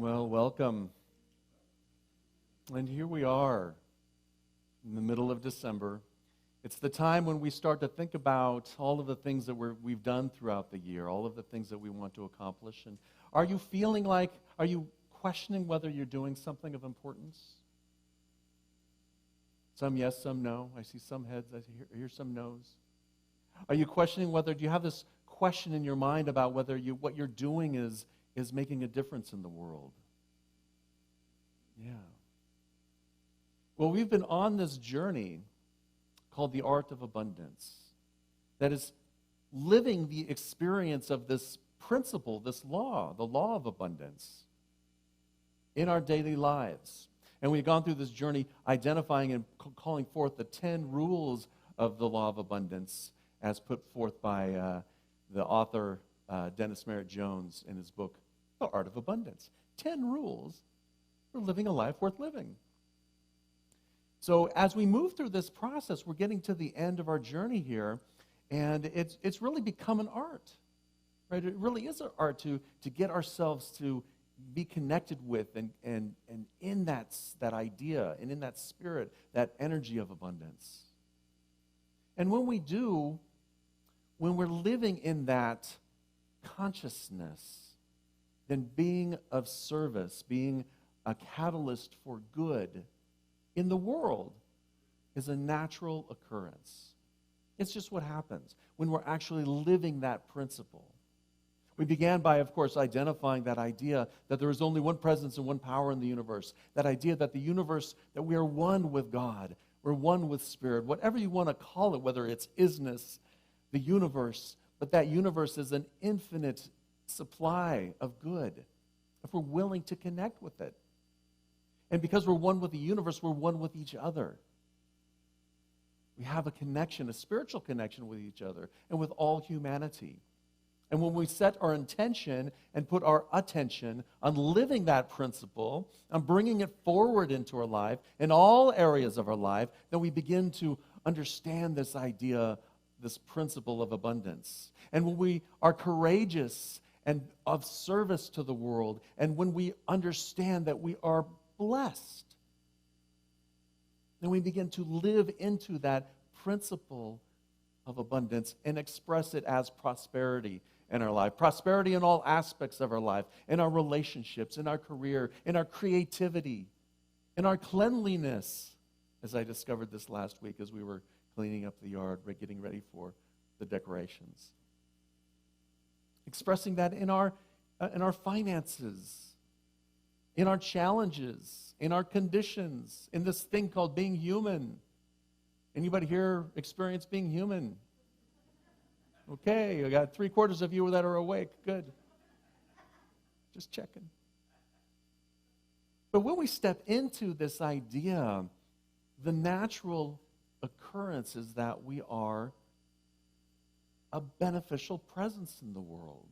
Well, welcome. And here we are in the middle of December. It's the time when we start to think about all of the things that we've done throughout the year, all of the things that we want to accomplish. And are you questioning whether you're doing something of importance? Some yes, some no. I see some heads, I hear some no's. Are you questioning do you have this question in your mind about whether what you're doing is making a difference in the world? Yeah. Well, we've been on this journey called the art of abundance that is living the experience of this principle, this law, the law of abundance in our daily lives. And we've gone through this journey identifying and calling forth the 10 rules of the law of abundance as put forth by the author Dennis Merritt Jones in his book, The Art of Abundance. 10 rules for living a life worth living. So as we move through this process, we're getting to the end of our journey here, and it's really become an art, right? It really is an art to get ourselves to be connected with and in that idea and in that spirit, that energy of abundance. And when we do, when we're living in that consciousness, then being of service, being a catalyst for good in the world is a natural occurrence. It's just what happens when we're actually living that principle. We began by, of course, identifying that idea that there is only one presence and one power in the universe. That idea that the universe, that we are one with God, we're one with Spirit, whatever you want to call it, whether it's isness, the universe, but that universe is an infinite supply of good if we're willing to connect with it. And because we're one with the universe, we're one with each other. We have a connection, a spiritual connection with each other and with all humanity. And when we set our intention and put our attention on living that principle, on bringing it forward into our life, in all areas of our life, then we begin to understand this idea, this principle of abundance. And when we are courageous and of service to the world, and when we understand that we are blessed, then we begin to live into that principle of abundance and express it as prosperity in our life. Prosperity in all aspects of our life, in our relationships, in our career, in our creativity, in our cleanliness, as I discovered this last week as we were cleaning up the yard, getting ready for the decorations. Expressing that in our finances, in our challenges, in our conditions, in this thing called being human. Anybody here experience being human? Okay, I got 3/4 of you that are awake. Good. Just checking. But when we step into this idea, the natural occurrence is that we are a beneficial presence in the world.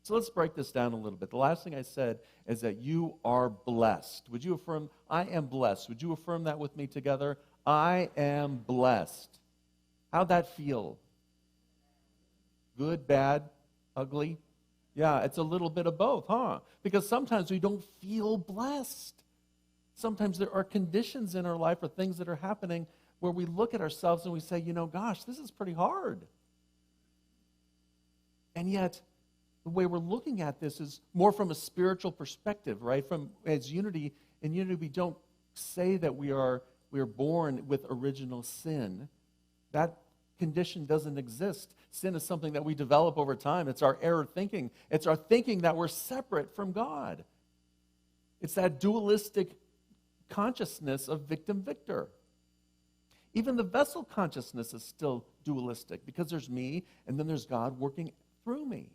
So let's break this down a little bit. The last thing I said is that you are blessed. Would you affirm, I am blessed? Would you affirm that with me together? I am blessed. How'd that feel? Good, bad, ugly? Yeah, it's a little bit of both, huh? Because sometimes we don't feel blessed. Sometimes there are conditions in our life or things that are happening where we look at ourselves and we say, gosh, this is pretty hard. And yet, the way we're looking at this is more from a spiritual perspective, right? In unity, we don't say that we are born with original sin. That condition doesn't exist. Sin is something that we develop over time. It's our error thinking. It's our thinking that we're separate from God. It's that dualistic consciousness of victim-victor. Even the vessel consciousness is still dualistic because there's me and then there's God working through me.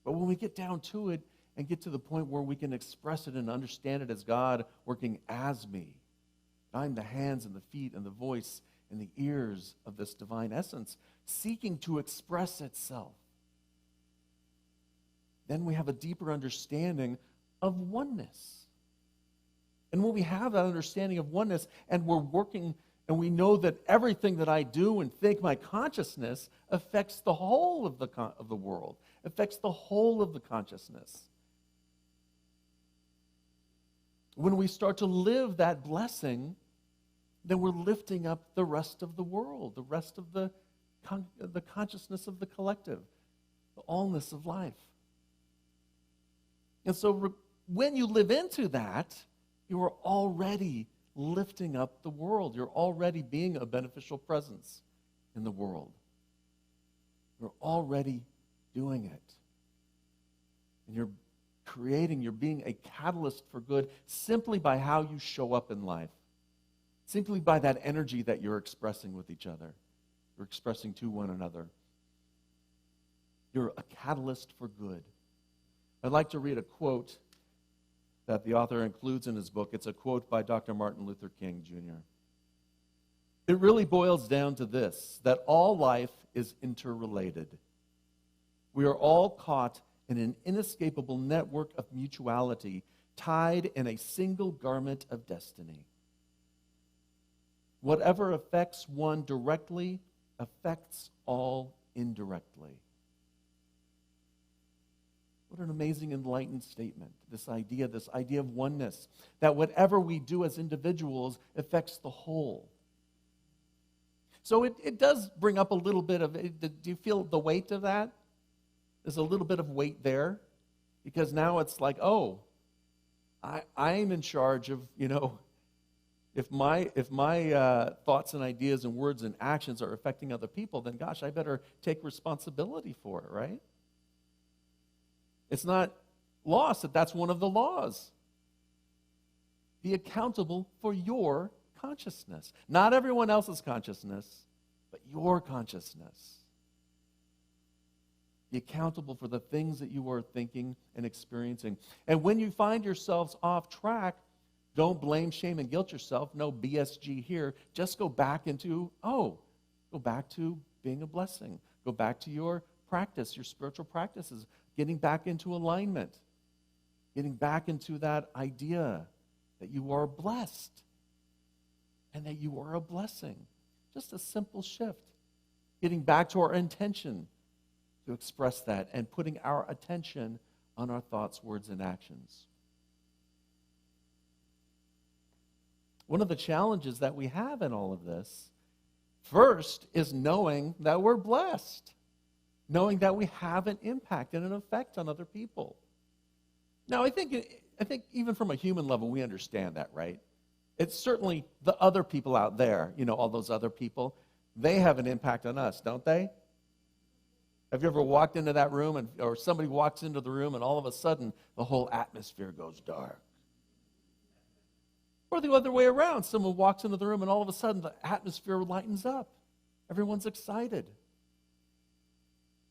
But when we get down to it and get to the point where we can express it and understand it as God working as me, I'm the hands and the feet and the voice and the ears of this divine essence seeking to express itself. Then we have a deeper understanding of oneness. And when we have that understanding of oneness and we're working and we know that everything that I do and think, my consciousness, affects the whole of the world, affects the whole of the consciousness, When we start to live that blessing, then we're lifting up the rest of the world, the rest of the consciousness of the collective, the allness of life. And so when you live into that, you are already lifting up the world. You're already being a beneficial presence in the world. You're already doing it. And you're being a catalyst for good simply by how you show up in life. Simply by that energy that you're expressing with each other. You're expressing to one another. You're a catalyst for good. I'd like to read a quote that the author includes in his book. It's a quote by Dr. Martin Luther King, Jr. It really boils down to this, that all life is interrelated. We are all caught in an inescapable network of mutuality, tied in a single garment of destiny. Whatever affects one directly affects all indirectly. What an amazing, enlightened statement. This idea of oneness, that whatever we do as individuals affects the whole. So it does bring up a little bit of, do you feel the weight of that? There's a little bit of weight there, because now it's like, oh, I'm in charge of, if my thoughts and ideas and words and actions are affecting other people, then gosh, I better take responsibility for it, right? It's not lost that that's one of the laws. Be accountable for your consciousness. Not everyone else's consciousness, but your consciousness. Be accountable for the things that you are thinking and experiencing. And when you find yourselves off track, don't blame, shame, and guilt yourself. No BSG here. Just go back to being a blessing. Go back to your practice, your spiritual practices. Getting back into alignment. Getting back into that idea that you are blessed and that you are a blessing. Just a simple shift. Getting back to our intention to express that and putting our attention on our thoughts, words, and actions. One of the challenges that we have in all of this, first, is knowing that we're blessed. Knowing that we have an impact and an effect on other people. Now, I think even from a human level, we understand that, right? It's certainly the other people out there, all those other people, they have an impact on us, don't they? Have you ever walked into that room or somebody walks into the room and all of a sudden the whole atmosphere goes dark? Or the other way around, someone walks into the room and all of a sudden the atmosphere lightens up. Everyone's excited.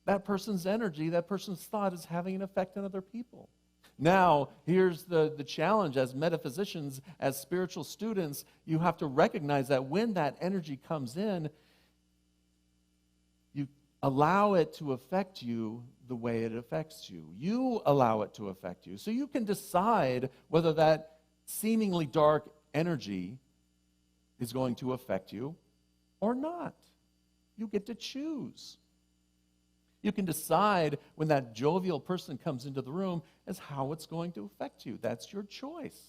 That person's energy, that person's thought is having an effect on other people. Now, here's the challenge as metaphysicians, as spiritual students, you have to recognize that when that energy comes in, you allow it to affect you the way it affects you. You allow it to affect you. So you can decide whether that seemingly dark energy is going to affect you or not. You get to choose. You can decide when that jovial person comes into the room as how it's going to affect you. That's your choice.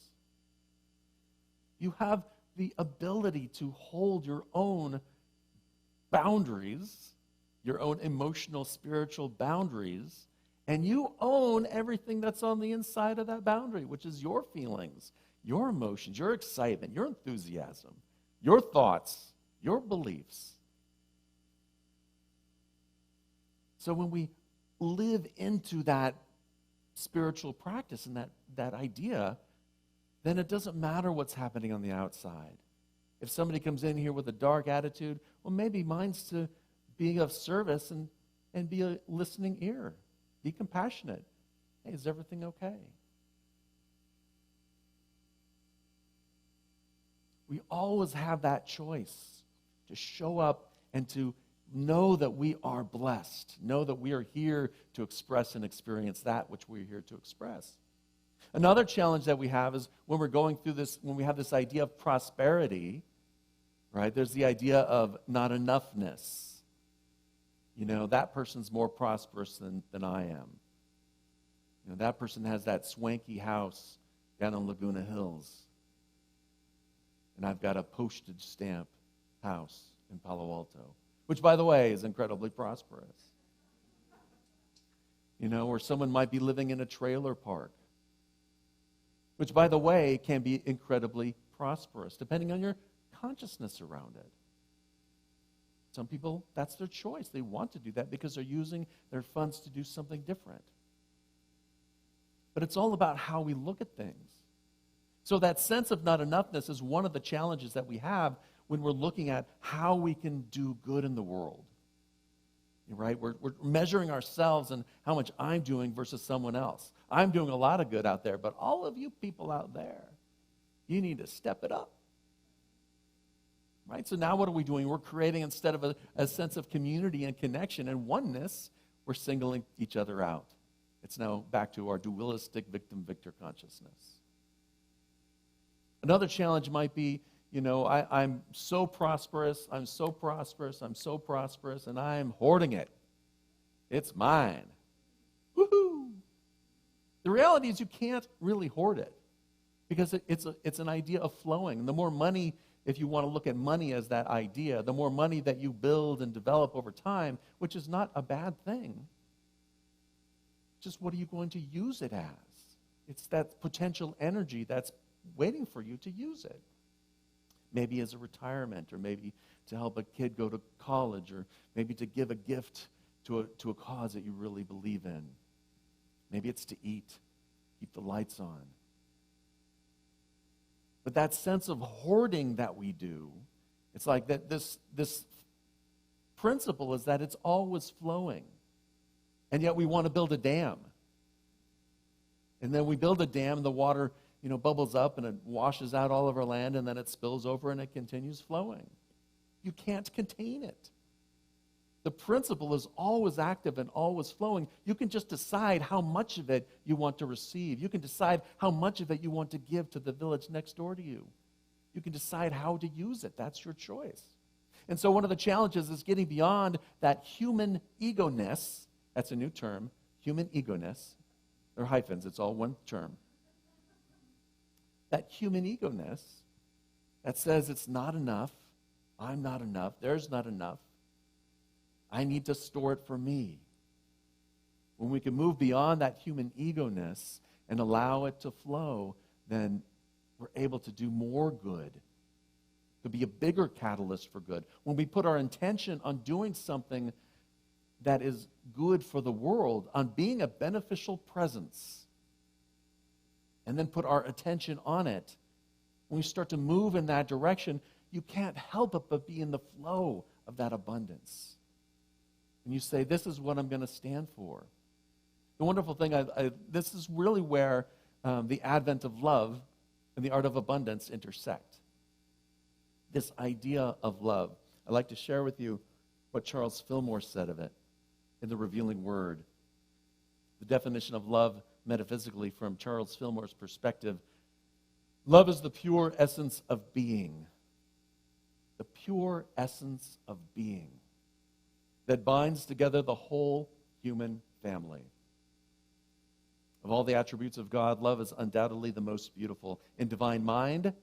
You have the ability to hold your own boundaries, your own emotional, spiritual boundaries, and you own everything that's on the inside of that boundary, which is your feelings, your emotions, your excitement, your enthusiasm, your thoughts, your beliefs. So when we live into that spiritual practice and that idea, then it doesn't matter what's happening on the outside. If somebody comes in here with a dark attitude, well, maybe mine's to be of service and be a listening ear. Be compassionate. Hey, is everything okay? We always have that choice to show up and to know that we are blessed. Know that we are here to express and experience that which we're here to express. Another challenge that we have is when we're going through this, when we have this idea of prosperity, right? There's the idea of not enoughness. That person's more prosperous than I am. That person has that swanky house down in Laguna Hills. And I've got a postage stamp house in Palo Alto, which, by the way, is incredibly prosperous. Or someone might be living in a trailer park, which, by the way, can be incredibly prosperous, depending on your consciousness around it. Some people, that's their choice. They want to do that because they're using their funds to do something different. But it's all about how we look at things. So that sense of not enoughness is one of the challenges that we have when we're looking at how we can do good in the world. Right? We're measuring ourselves and how much I'm doing versus someone else. I'm doing a lot of good out there, but all of you people out there, you need to step it up. Right? So now what are we doing? We're creating, instead of a sense of community and connection and oneness, we're singling each other out. It's now back to our dualistic victim-victor consciousness. Another challenge might be, I'm so prosperous, and I'm hoarding it. It's mine. Woohoo! The reality is you can't really hoard it because it's an idea of flowing. And the more money, if you want to look at money as that idea, the more money that you build and develop over time, which is not a bad thing, just what are you going to use it as? It's that potential energy that's waiting for you to use it. Maybe as a retirement, or maybe to help a kid go to college, or maybe to give a gift to a cause that you really believe in. Maybe it's to eat, keep the lights on. But that sense of hoarding that we do, it's like that this principle is that it's always flowing. And yet we want to build a dam. And then we build a dam, the water bubbles up and it washes out all of our land, and then it spills over and it continues flowing. You can't contain it. The principle is always active and always flowing. You can just decide how much of it you want to receive. You can decide how much of it you want to give to the village next door to you. You can decide how to use it. That's your choice. And so one of the challenges is getting beyond that human ego-ness. That's a new term, human ego-ness. They're hyphens, it's all one term. That human ego-ness that says it's not enough, I'm not enough, there's not enough, I need to store it for me. When we can move beyond that human ego-ness and allow it to flow, then we're able to do more good, to be a bigger catalyst for good. When we put our intention on doing something that is good for the world, on being a beneficial presence, and then put our attention on it, when we start to move in that direction, you can't help but be in the flow of that abundance. And you say, this is what I'm going to stand for. The wonderful thing, this is really where the advent of love and the art of abundance intersect. This idea of love. I'd like to share with you what Charles Fillmore said of it in The Revealing Word. The definition of love metaphysically from Charles Fillmore's perspective: love is the pure essence of being. The pure essence of being that binds together the whole human family. Of all the attributes of God, love is undoubtedly the most beautiful. In divine mind,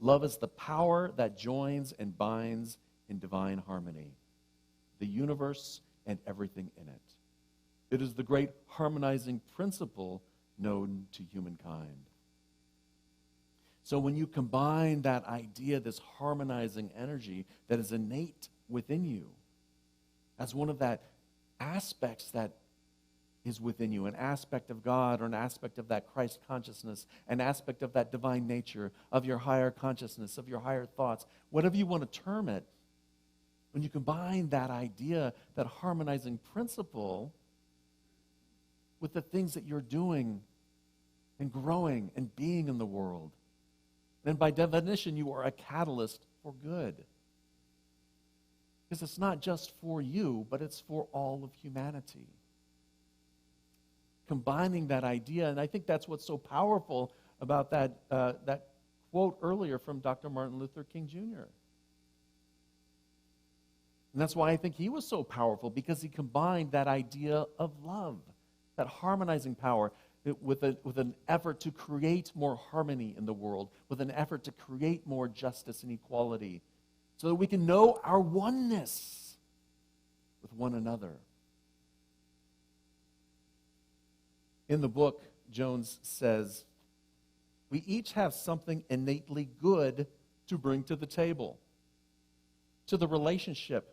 love is the power that joins and binds in divine harmony the universe and everything in it. It is the great harmonizing principle known to humankind. So when you combine that idea, this harmonizing energy that is innate within you, as one of that aspects that is within you, an aspect of God or an aspect of that Christ consciousness, an aspect of that divine nature, of your higher consciousness, of your higher thoughts, whatever you want to term it, when you combine that idea, that harmonizing principle, with the things that you're doing and growing and being in the world, then by definition you are a catalyst for good. Because it's not just for you, but it's for all of humanity. Combining that idea, and I think that's what's so powerful about that quote earlier from Dr. Martin Luther King Jr. And that's why I think he was so powerful, because he combined that idea of love, that harmonizing power. with an effort to create more harmony in the world, with an effort to create more justice and equality, so that we can know our oneness with one another. In the book, Jones says, we each have something innately good to bring to the table, to the relationship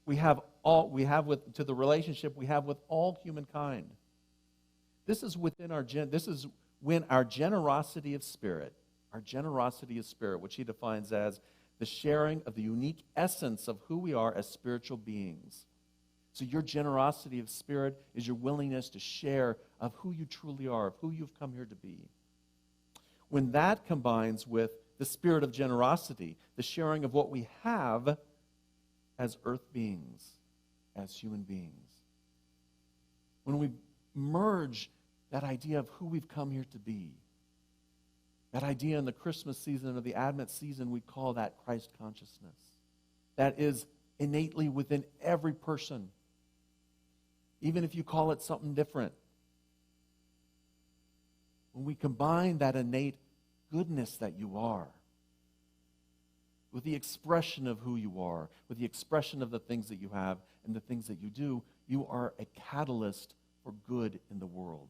to the relationship we have with all humankind. This is when our generosity of spirit, which he defines as the sharing of the unique essence of who we are as spiritual beings. So your generosity of spirit is your willingness to share of who you truly are, of who you've come here to be. When that combines with the spirit of generosity, the sharing of what we have as earth beings, as human beings, when we merge that idea of who we've come here to be, that idea in the Christmas season or the Advent season, we call that Christ consciousness. That is innately within every person, even if you call it something different. When we combine that innate goodness that you are with the expression of who you are, with the expression of the things that you have and the things that you do, you are a catalyst for good in the world.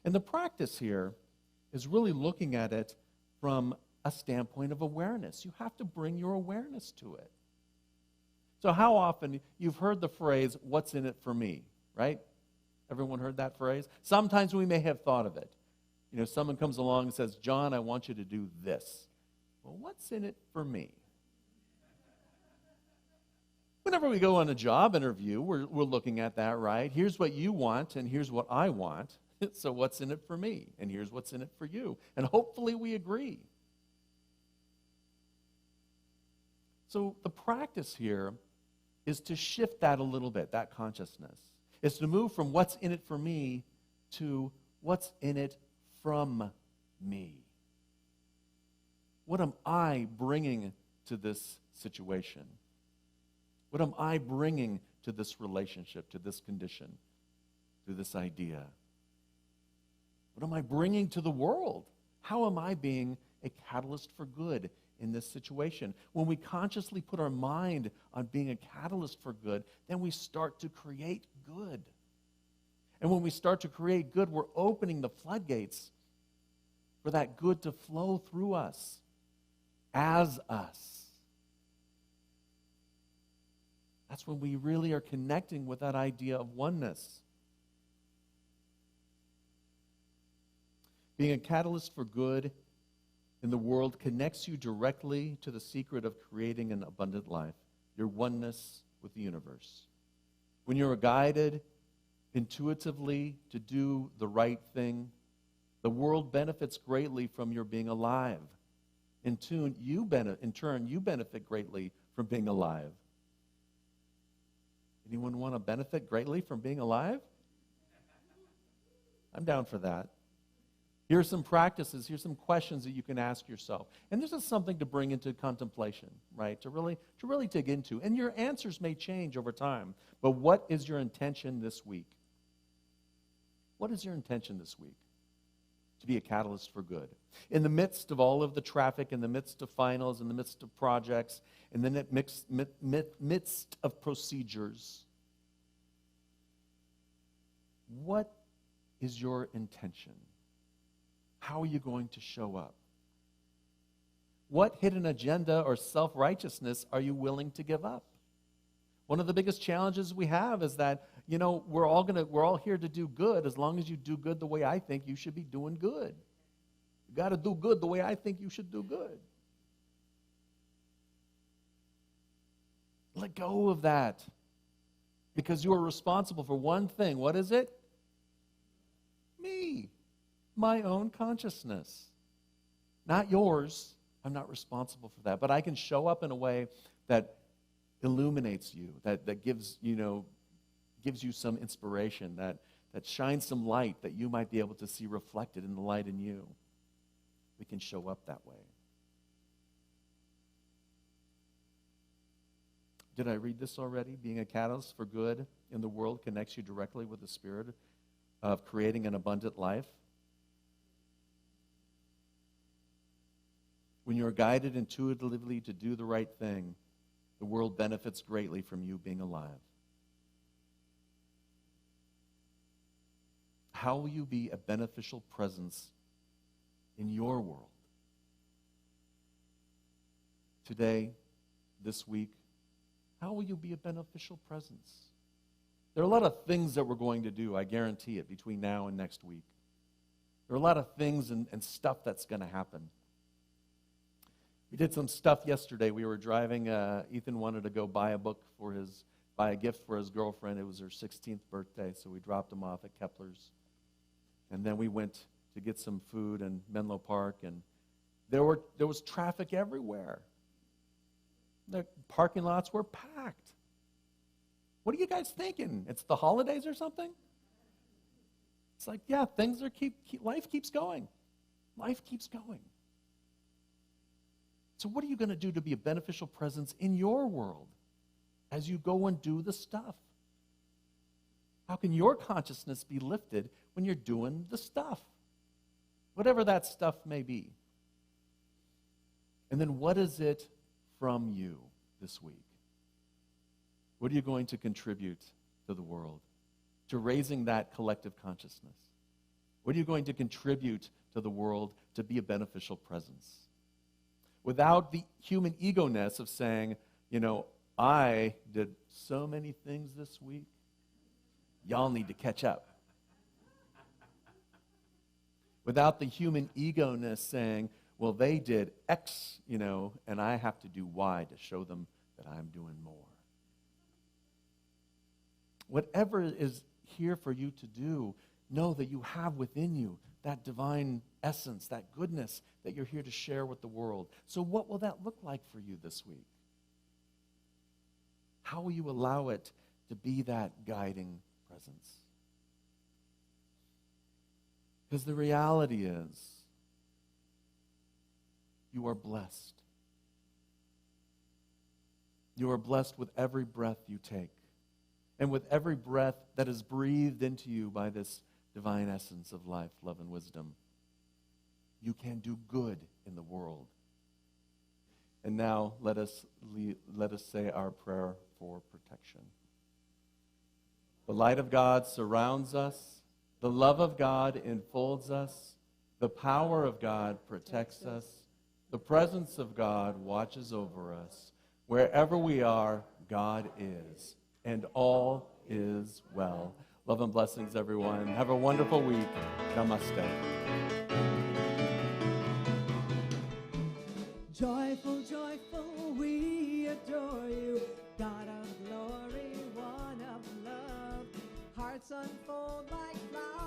And the practice here is really looking at it from a standpoint of awareness. You have to bring your awareness to it. So how often, you've heard the phrase, what's in it for me, right? Everyone heard that phrase? Sometimes we may have thought of it. You know, someone comes along and says, John, I want you to do this. Well, what's in it for me? Whenever we go on a job interview, we're looking at that, right? Here's what you want, and here's what I want. So what's in it for me? And here's what's in it for you. And hopefully we agree. So the practice here is to shift that a little bit, that consciousness. It's to move from what's in it for me to what's in it from me. What am I bringing to this situation? What am I bringing to this relationship, to this condition, to this idea? What am I bringing to the world? How am I being a catalyst for good in this situation? When we consciously put our mind on being a catalyst for good, then we start to create good. And when we start to create good, we're opening the floodgates for that good to flow through us, as us. That's when we really are connecting with that idea of oneness. Being a catalyst for good in the world connects you directly to the secret of creating an abundant life, your oneness with the universe. When you're guided intuitively to do the right thing, the world benefits greatly from your being alive. In turn, you benefit greatly from being alive. Anyone want to benefit greatly from being alive? I'm down for that. Here's some practices, here's some questions that you can ask yourself. And this is something to bring into contemplation, right? To really dig into. And your answers may change over time. But what is your intention this week? What is your intention this week? To be a catalyst for good. In the midst of all of the traffic, in the midst of finals, in the midst of projects, in the midst of procedures, what is your intention? How are you going to show up? What hidden agenda or self-righteousness are you willing to give up? One of the biggest challenges we have is that, you know, we're all here to do good. As long as you do good the way I think you should be doing good. You got to do good the way I think you should do good. Let go of that. Because you are responsible for one thing. What is it? Me. My own consciousnness. Not yours. I'm not responsible for that. But I can show up in a way that illuminates you, that gives you some inspiration, that shines some light that you might be able to see reflected in the light in you. We can show up that way. Did I read this already? Being a catalyst for good in the world connects you directly with the Spirit of creating an abundant life? When you're guided intuitively to do the right thing, the world benefits greatly from you being alive. How will you be a beneficial presence in your world? Today, this week, how will you be a beneficial presence? There are a lot of things that we're going to do, I guarantee it, between now and next week. There are a lot of things and stuff that's going to happen. We did some stuff yesterday. We were driving. Ethan wanted to go buy a gift for his girlfriend. It was her 16th birthday, so we dropped him off at Kepler's. And then we went to get some food in Menlo Park, and there was traffic everywhere. The parking lots were packed. What are you guys thinking? It's the holidays or something? It's like, yeah, life keeps going. Life keeps going. So what are you going to do to be a beneficial presence in your world as you go and do the stuff? How can your consciousness be lifted when you're doing the stuff? Whatever that stuff may be. And then what is it from you this week? What are you going to contribute to the world, to raising that collective consciousness? What are you going to contribute to the world to be a beneficial presence? Without the human ego-ness of saying, I did so many things this week, y'all need to catch up. Without the human ego-ness saying, well, they did X, and I have to do Y to show them that I'm doing more. Whatever is here for you to do, know that you have within you that divine essence, that goodness that you're here to share with the world. So what will that look like for you this week? How will you allow it to be that guiding presence? Because the reality is, you are blessed. You are blessed with every breath you take, and with every breath that is breathed into you by this divine essence of life, love, and wisdom. You can do good in the world. And now let us say our prayer for protection. The light of God surrounds us. The love of God enfolds us. The power of God protects us. The presence of God watches over us. Wherever we are, God is. And all is well. Love and blessings, everyone. Have a wonderful week. Namaste. Joyful, joyful, we adore you. God of glory, one of love. Hearts unfold like flowers.